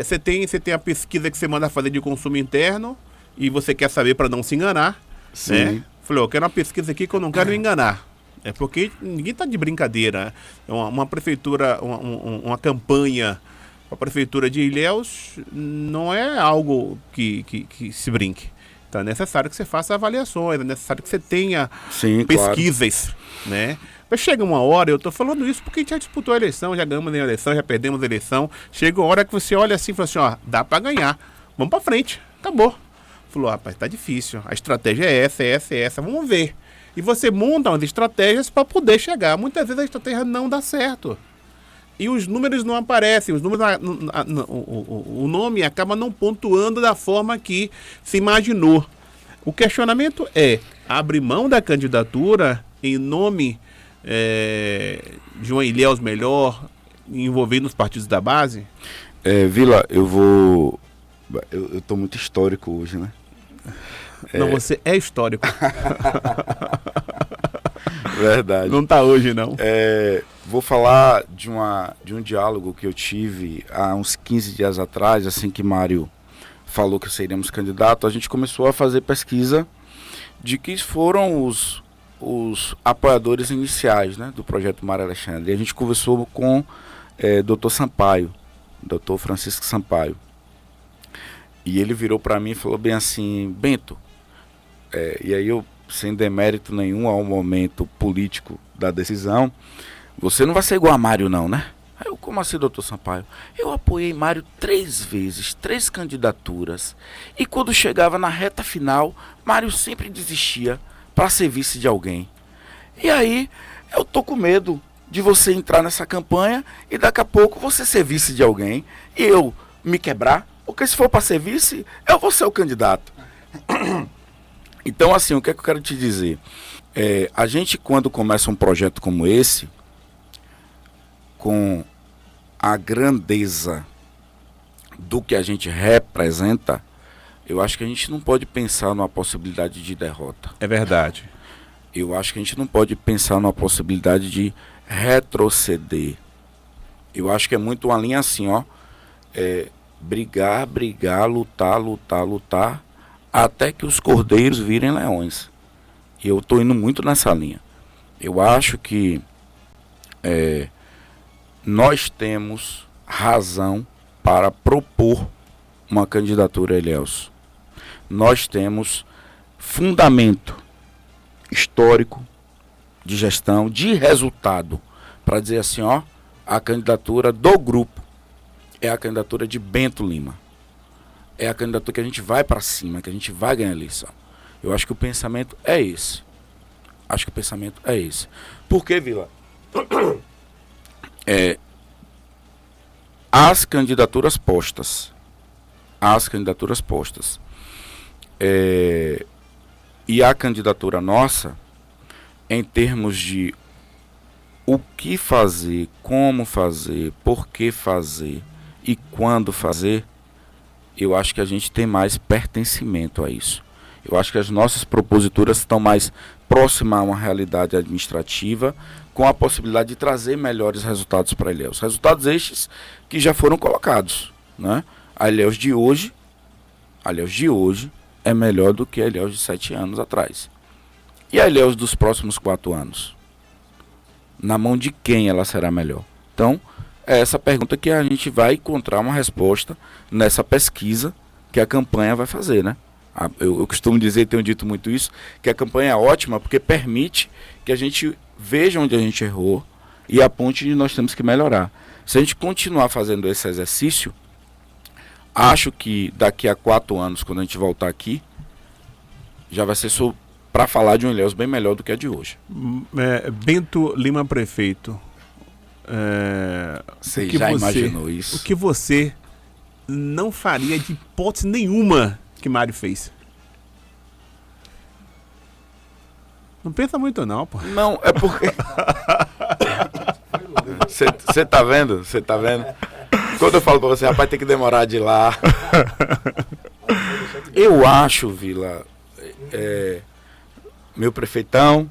você tem a pesquisa que você manda fazer de consumo interno e você quer saber para não se enganar. Sim. Né? Falou, eu quero uma pesquisa aqui que eu não quero me enganar. É porque ninguém está de brincadeira. Uma prefeitura, uma campanha para a prefeitura de Ilhéus não é algo que se brinque. Então é necessário que você faça avaliações, é necessário que você tenha pesquisas, claro, né? Mas chega uma hora, eu estou falando isso porque a gente já disputou a eleição, já ganhamos a eleição, já perdemos a eleição. Chega uma hora que você olha assim e fala assim, ó, dá para ganhar, vamos para frente, acabou. Falou, rapaz, tá difícil, a estratégia é essa, vamos ver. E você monta umas estratégias para poder chegar. Muitas vezes a estratégia não dá certo. E os números não aparecem, o nome acaba não pontuando da forma que se imaginou. O questionamento é, abre mão da candidatura em nome de uma Ilhéus melhor, envolvendo os partidos da base? Vila, eu tô muito histórico hoje, né? Não, você é histórico. Verdade. Não tá hoje, não. Vou falar de um diálogo que eu tive há uns 15 dias atrás, assim que Mário falou que seríamos candidatos. A gente começou a fazer pesquisa de quem foram os apoiadores iniciais, né, do projeto Mário Alexandre. E a gente conversou com Dr. Sampaio, Dr. Francisco Sampaio. E ele virou para mim e falou bem assim, Bento, e aí eu, sem demérito nenhum ao momento político da decisão, você não vai ser igual a Mário não, né? Aí eu, como assim, doutor Sampaio? Eu apoiei Mário 3 vezes, 3 candidaturas, e quando chegava na reta final, Mário sempre desistia para ser vice de alguém. E aí, eu tô com medo de você entrar nessa campanha e daqui a pouco você ser vice de alguém e eu me quebrar, porque se for para ser vice, eu vou ser o candidato. Então, assim, o que é que eu quero te dizer? A gente, quando começa um projeto como esse, com a grandeza do que a gente representa, eu acho que a gente não pode pensar numa possibilidade de derrota. É verdade. eu acho que a gente não pode pensar numa possibilidade de retroceder. Eu acho que é muito uma linha assim, ó. Brigar, lutar, até que os cordeiros virem leões. E eu estou indo muito nessa linha. Eu acho que nós temos razão para propor uma candidatura a Ilhéus. Nós temos fundamento histórico, de gestão, de resultado, para dizer assim, ó, a candidatura do grupo é a candidatura de Bento Lima. É a candidatura que a gente vai para cima, que a gente vai ganhar a eleição. Eu acho que o pensamento é esse. Por que, Vila? As candidaturas postas. E a candidatura nossa, em termos de o que fazer, como fazer, por que fazer e quando fazer, eu acho que a gente tem mais pertencimento a isso. Eu acho que as nossas proposituras estão mais próximas a uma realidade administrativa, com a possibilidade de trazer melhores resultados para a Ilhéus. Resultados estes que já foram colocados, né? A Ilhéus de hoje é melhor do que a Ilhéus de 7 anos atrás. E a Ilhéus dos próximos 4 anos? Na mão de quem ela será melhor? Então, é essa pergunta que a gente vai encontrar uma resposta nessa pesquisa que a campanha vai fazer, né? Eu costumo dizer, tenho dito muito isso, que a campanha é ótima porque permite que a gente veja onde a gente errou e aponte onde nós temos que melhorar. Se a gente continuar fazendo esse exercício, acho que daqui a 4 anos, quando a gente voltar aqui, já vai ser para falar de um Ilhéus bem melhor do que a de hoje. Bento Lima prefeito. Você já imaginou isso? O que você não faria de hipótese nenhuma que Mário fez? Não pensa muito não, pô. Não, é porque... Você tá vendo? Quando eu falo pra você, rapaz, tem que demorar de ir lá. Eu acho, Vila, meu prefeitão...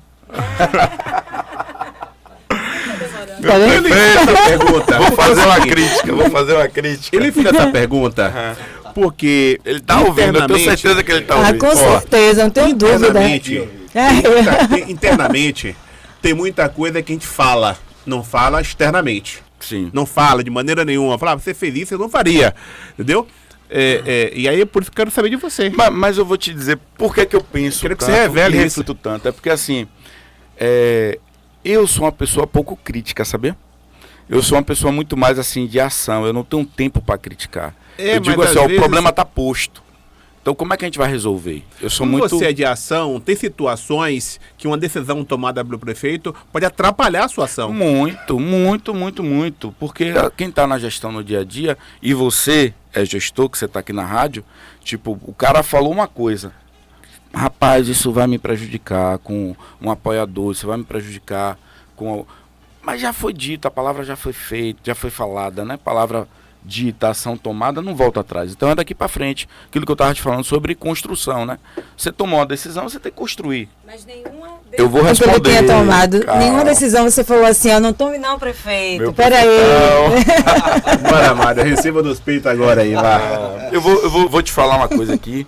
Ele fez essa pergunta. Vou fazer uma crítica. Ele fez essa pergunta porque ele tá ouvindo, eu tenho certeza que ele tá ouvindo. Com certeza, não tenho dúvida. Internamente, tem muita coisa que a gente fala, não fala externamente. Sim. Não fala de maneira nenhuma. Fala, você fez isso, eu não faria. Entendeu? E aí, por isso que eu quero saber de você. Mas eu vou te dizer por que eu penso quero tanto que você revele e reflito tanto. É porque, assim, eu sou uma pessoa pouco crítica, sabia? Eu sou uma pessoa muito mais, assim, de ação. Eu não tenho tempo para criticar. Eu digo assim, o problema está posto. Então, como é que a gente vai resolver? Você é de ação, tem situações que uma decisão tomada pelo prefeito pode atrapalhar a sua ação. Muito. Porque quem está na gestão no dia a dia, e você é gestor, que você está aqui na rádio, tipo, o cara falou uma coisa. Rapaz, isso vai me prejudicar com um apoiador, isso vai me prejudicar com... Mas já foi dito, a palavra já foi feita, já foi falada, né? Palavra dita, ação tomada, não volta atrás. Então é daqui para frente, aquilo que eu estava te falando sobre construção, né? Você tomou uma decisão, você tem que construir. Mas nenhuma decisão eu vou responder, que ele tinha tomado, nenhuma decisão você falou assim, ó, não tome não, prefeito, peraí. Bora, Mário, receba nos peitos agora aí, lá. Eu vou te falar uma coisa aqui.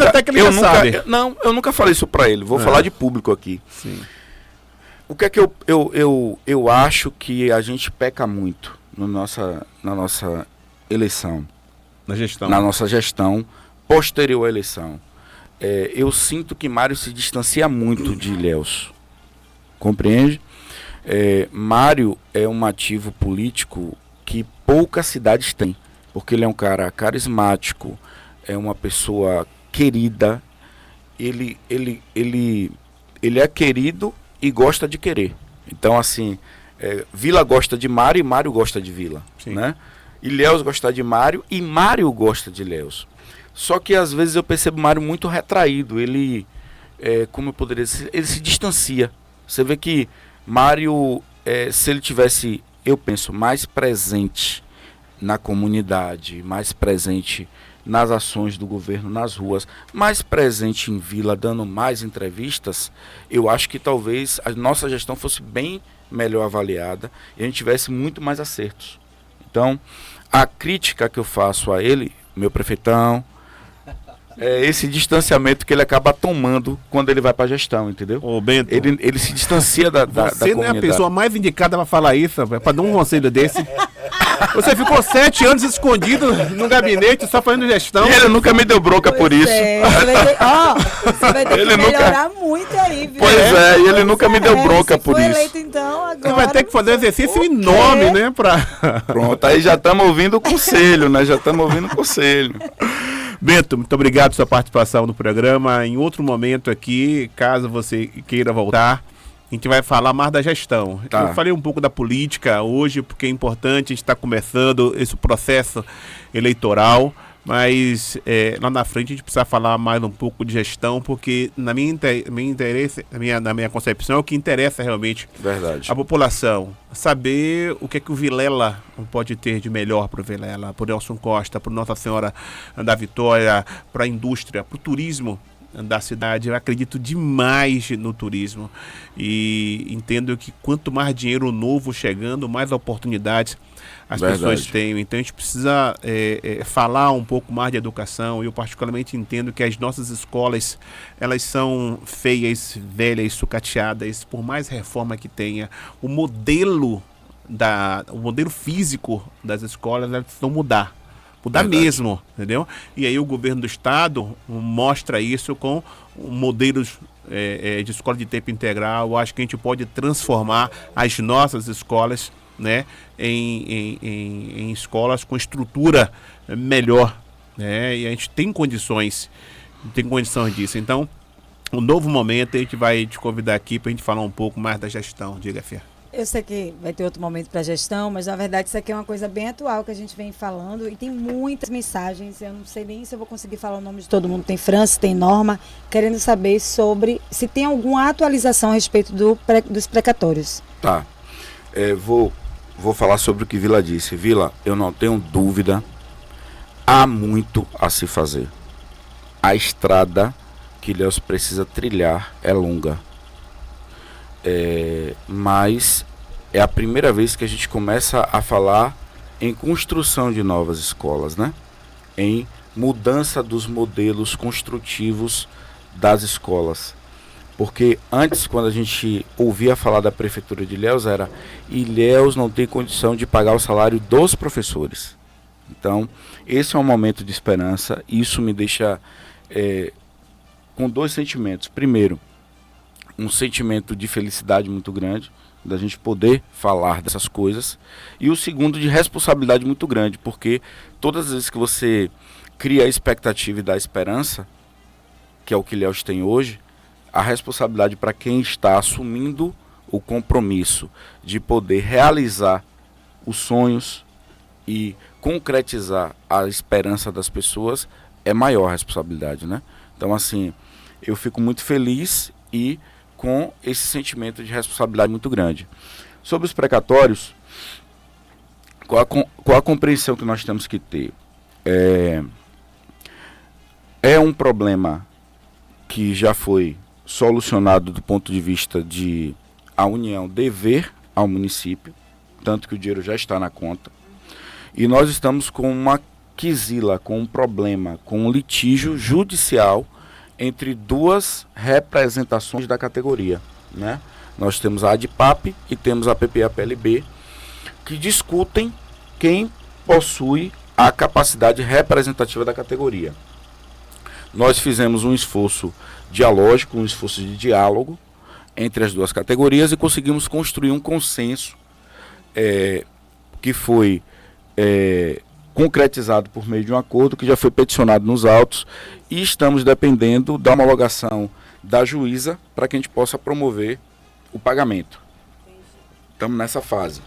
Até que ele já sabe. Eu nunca falei isso para ele, vou falar de público aqui. Sim. O que é que eu acho que a gente peca muito na nossa eleição? Na nossa gestão, posterior à eleição. Eu sinto que Mário se distancia muito de Ilhéus. Compreende? Mário é um ativo político que poucas cidades têm. Porque ele é um cara carismático, é uma pessoa querida. Ele é querido e gosta de querer. Então, assim, Vila gosta de Mário e Mário gosta de Vila. Né? Ilhéus gosta de Mário e Mário gosta de Ilhéus. Só que, às vezes, eu percebo Mário muito retraído. Ele, como eu poderia dizer, ele se distancia. Você vê que Mário, se ele tivesse, eu penso, mais presente na comunidade, mais presente nas ações do governo, nas ruas, mais presente em vila, dando mais entrevistas, eu acho que talvez a nossa gestão fosse bem melhor avaliada e a gente tivesse muito mais acertos. Então, a crítica que eu faço a ele, meu prefeitão, é esse distanciamento que ele acaba tomando quando ele vai para a gestão, entendeu? Ô, Bento, ele se distancia da você não é a comunidade. pessoa mais indicada para falar isso, para dar um conselho desse. Você ficou 7 anos escondido no gabinete só fazendo gestão. E ele nunca me deu bronca por isso. Você vai ter Ele que nunca- melhorar muito aí, viu? Pois é, e ele nunca me deu bronca se por for isso. eleito, então, agora, Você vai ter que fazer um exercício enorme, né? Pronto, aí já estamos ouvindo o conselho, né? Já estamos ouvindo o conselho. Bento, muito obrigado pela sua participação no programa. Em outro momento aqui, caso você queira voltar, a gente vai falar mais da gestão. Tá. Eu falei um pouco da política hoje, porque é importante, a gente está começando esse processo eleitoral, mas lá na frente a gente precisa falar mais um pouco de gestão, porque na minha concepção é o que interessa realmente Verdade. a população. Saber o que é que o Vilela pode ter de melhor para o Vilela, para o Nelson Costa, para Nossa Senhora da Vitória, para a indústria, para o turismo da cidade. Eu acredito demais no turismo e entendo que quanto mais dinheiro novo chegando, mais oportunidades as Verdade. pessoas têm. Então a gente precisa falar um pouco mais de educação. Eu particularmente entendo que as nossas escolas, elas são feias, velhas, sucateadas, por mais reforma que tenha. O modelo físico das escolas, elas precisam mudar. Mudar Verdade. mesmo, entendeu? E aí o governo do estado mostra isso com modelos de escola de tempo integral. Eu acho que a gente pode transformar as nossas escolas, né, em escolas com estrutura melhor, né? E a gente tem condições disso. Então, um novo momento, a gente vai te convidar aqui para a gente falar um pouco mais da gestão. Diga, Fia. Eu sei que vai ter outro momento para gestão, mas na verdade isso aqui é uma coisa bem atual que a gente vem falando e tem muitas mensagens. Eu não sei nem se eu vou conseguir falar o nome de todo mundo. Tem França, tem Norma, querendo saber sobre se tem alguma atualização a respeito dos precatórios. Tá. Vou falar sobre o que Vila disse. Vila, eu não tenho dúvida, há muito a se fazer. A estrada que Ilhéus precisa trilhar é longa. Mas é a primeira vez que a gente começa a falar em construção de novas escolas, né? Em mudança dos modelos construtivos das escolas. Porque antes, quando a gente ouvia falar da Prefeitura de Ilhéus, era Ilhéus não tem condição de pagar o salário dos professores. Então, esse é um momento de esperança e isso me deixa com 2 sentimentos. Primeiro, um sentimento de felicidade muito grande, da gente poder falar dessas coisas. E o segundo, de responsabilidade muito grande, porque todas as vezes que você cria a expectativa e dá esperança, que é o que Ilhéus tem hoje, a responsabilidade para quem está assumindo o compromisso de poder realizar os sonhos e concretizar a esperança das pessoas é maior a responsabilidade, né? Então, assim, eu fico muito feliz e com esse sentimento de responsabilidade muito grande. Sobre os precatórios, qual a compreensão que nós temos que ter? É um problema que já foi solucionado do ponto de vista de a União dever ao município, tanto que o dinheiro já está na conta, e nós estamos com uma quizila, com um problema, com um litígio judicial entre 2 representações da categoria, né? Nós temos a ADPAP e temos a PPA-PLB, que discutem quem possui a capacidade representativa da categoria. Nós fizemos um esforço dialógico, um esforço de diálogo entre as 2 categorias e conseguimos construir um consenso que foi concretizado por meio de um acordo que já foi peticionado nos autos e estamos dependendo da homologação da juíza para que a gente possa promover o pagamento. Estamos nessa fase.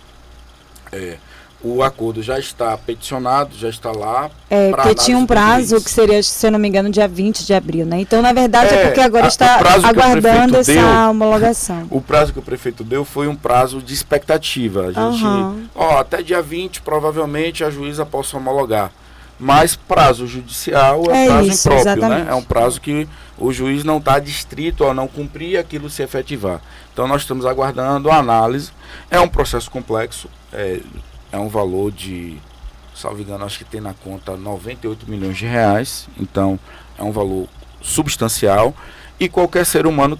O acordo já está peticionado, já está lá. Porque tinha um prazo que seria, se eu não me engano, dia 20 de abril, né? Então, na verdade, é porque agora está aguardando essa homologação. O prazo que o prefeito deu foi um prazo de expectativa. A gente, até dia 20, provavelmente, a juíza possa homologar. mas prazo judicial é prazo isso, impróprio, exatamente. né? É um prazo que o juiz não está adstrito ao não cumprir aquilo se efetivar. Então nós estamos aguardando a análise. É um processo complexo, é um valor de, salvo engano, acho que tem na conta 98 milhões de reais, então é um valor substancial, e qualquer ser humano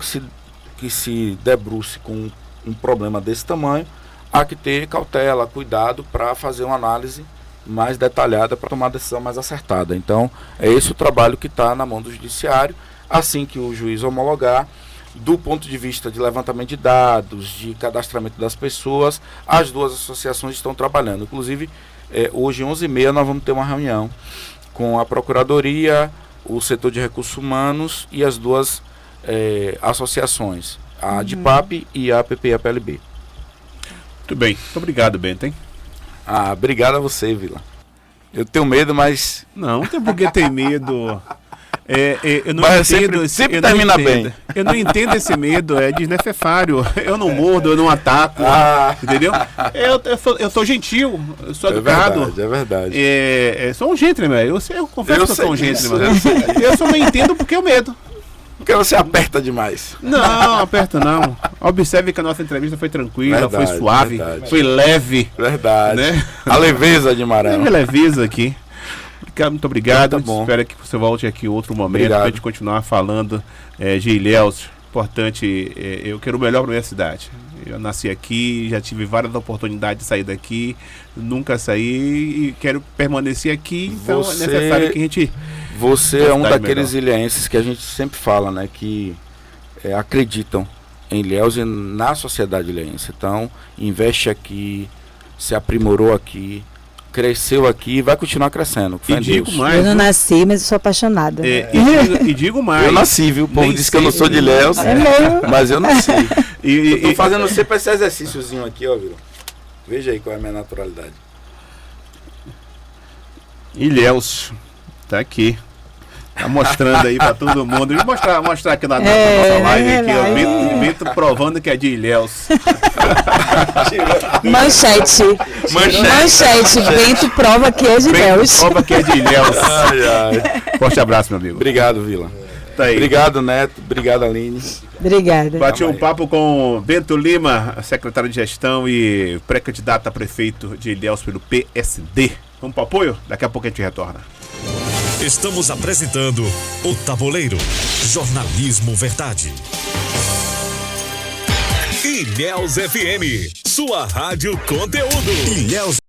que se debruce com um problema desse tamanho, há que ter cautela, cuidado para fazer uma análise mais detalhada para tomar a decisão mais acertada. Então, é esse o trabalho que está na mão do judiciário. Assim que o juiz homologar, do ponto de vista de levantamento de dados, de cadastramento das pessoas, as duas associações estão trabalhando. Inclusive, hoje, 11h30, nós vamos ter uma reunião com a Procuradoria, o setor de recursos humanos e as duas associações, a ADPAP e a PPA-PLB. Muito bem. Muito obrigado, Bento, hein? Obrigado a você, Vila. Eu tenho medo, mas... Não tem por que ter medo. Eu não Mas entendo. sempre termina bem. Eu não entendo esse medo, é desnecessário. Eu não mordo, eu não ataco. Entendeu? Eu sou gentil, eu sou educado. É verdade. Sou um gentleman. Eu confesso que eu sou um gentleman. Disso. Eu só não entendo porque eu medo. Porque você aperta demais. Não, aperta não. Observe que a nossa entrevista foi tranquila, Verdade, foi suave, verdade. foi leve. Verdade. Né? A leveza de Marão. Teve leveza aqui. Muito obrigado. Tá bom. Espero que você volte aqui outro momento Obrigado. para a gente continuar falando de Ilhéus. Importante, eu quero o melhor para minha cidade. Eu nasci aqui, já tive várias oportunidades de sair daqui, nunca saí e quero permanecer aqui. Então é necessário que a gente... Você é um daqueles ilhéenses que a gente sempre fala, né? Que acreditam em Ilhéus e na sociedade ilhéense. Então, investe aqui, se aprimorou aqui, cresceu aqui e vai continuar crescendo. E digo mais, eu não nasci, mas eu sou apaixonada. E digo mais. Eu nasci, viu? O povo disse que eu não sou de Ilhéus, mas eu nasci. Eu tô fazendo sempre esse exercíciozinho aqui, ó, viu? Veja aí qual é a minha naturalidade. Ilhéus, tá aqui. Tá mostrando aí pra todo mundo. Vou mostrar aqui na nossa live aqui, ó. Bento provando que é de Ilhéus. Manchete. Bento prova que é de Ilhéus. Prova que é de Ilhéus. Forte abraço, meu amigo. Obrigado, Vila. Tá aí. Obrigado, Neto. Obrigado, Aline. Obrigada. Bati um papo com Bento Lima, secretário de gestão e pré-candidato a prefeito de Ilhéus pelo PSD. Vamos pro apoio? Daqui a pouco a gente retorna. Estamos apresentando O Tabuleiro. Jornalismo Verdade. Ilhéus FM, sua rádio conteúdo. Ilhéus